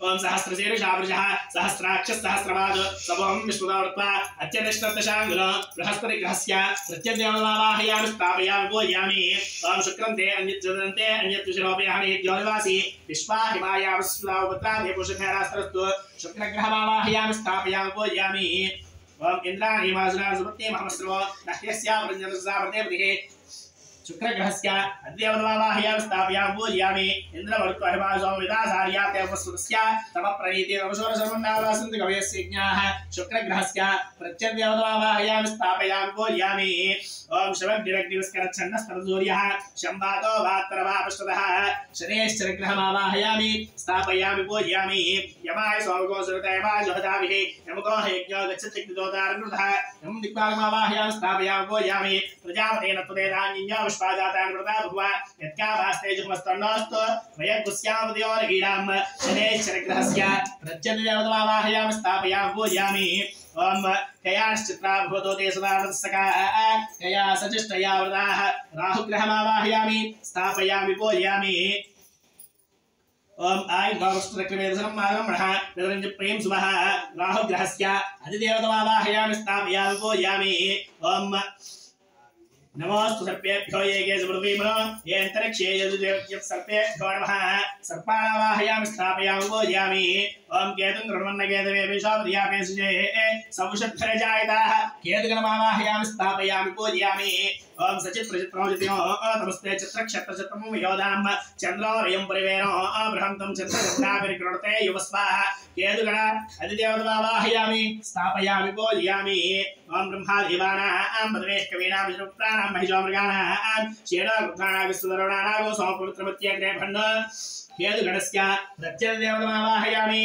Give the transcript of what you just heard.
ओम सहस्रशीर्षावृषः सहस्राक्षः सहस्रपाद सबोहं विश्वदावृत्वा अत्यतिष्ठत्तशाङ्गुल बृहस्पतिग्रहस्य प्रत्यदेवतावाहयामि स्थापयामि पूजयामि ओम शुक्रं ते अन्यज्जदन्ते अन्यत्विषरोपयामि ज्योतिवासी विश्वाहिमायावस्लावपुत्रा देवपुषधरास्त्रस्तु शुक्रग्रहमावाहयामि स्थापयामि पूजयामि ओम इन्द्राणीमासुरासुपत्नी महमस्रवो नह्यस्या प्रजनसावर्तेपतिः शुक्रग्रहस्य अद्यवद्वावाहयामि स्थापयामि पूजयामि इन्द्रवरुत्वहिमासोमविदासार्यातेवस्वस्य तव प्रणीते नवशोरशर्मन्नावासन्ति कवयस्य यज्ञाः शुक्रग्रहस्य प्रत्यद्यवद्वावाहयामि स्थापयामि पूजयामि ओम शिवग्निरग्निविस्करच्छन्नस्तरसूर्यः शम्बातो वात्रवापश्वतः शनेश्चरग्रहमावाहयामि स्थापयामि पूजयामि यमाय सोमको सुरतयमाय जोहदाभिः यमको यज्ञो गच्छत्यग्निदोतारन्नुतः यं दिक्पालमावाहयामि स्थापयामि पूजयामि प्रजापतेन त्वदेदान्यज्ञो पुष्पाजातान् व्रता भुवा यत्कावास्ते जुमस्तन्नोस्तु वयगुस्यामदयोर्गीडां शनेश्चरग्रहस्य प्रत्यदिदेवतावाहयामि स्थापयामि पूजयामि ओम कयाश्चित्रा भूतो ते सदावत्सका कया सचिष्टया व्रताः राहुग्रहमावाहयामि स्थापयामि पूजयामि ओम आय गौरवस्त्रक्रमेदसनं मार्गमणः वेदरञ्ज प्रेम सुभः राहुग्रहस्य अधिदेवतावाहयामि स्थापयामि पूजयामि ओम नमोस्तु सर्पेभ्यो ये समृद्धीमनो ये अंतरिक्षे यद्देवत्यः सर्पेभ्यो नमः सर्पाणावाहयामि स्थापयामि पूजयामि ओम केतुं गृह्णन्नकेतवे विशावधियामे सुजे समुषद्धरजायताः केतुगणमावाहयामि स्थापयामि पूजयामि ओम सचित्रचित्रोजित्यो तमस्ते चित्रक्षत्रचित्रं योदाम चन्द्रोरयं परिवेनो बृहन्तं चित्रचित्राभिर्गृणते युवस्वाः केतुगण अधिदेवतावाहयामि स्थापयामि पूजयामि ओम ब्रह्मादेवानां पदवेः कवीनां विष्णुपुत्राणां महिषामृगाणां शेणावृत्राणां विश्वधर्वणानां सोमपवित्रमत्यग्रे भण्ड केतुगणस्य प्रत्यदेवतावाहयामि।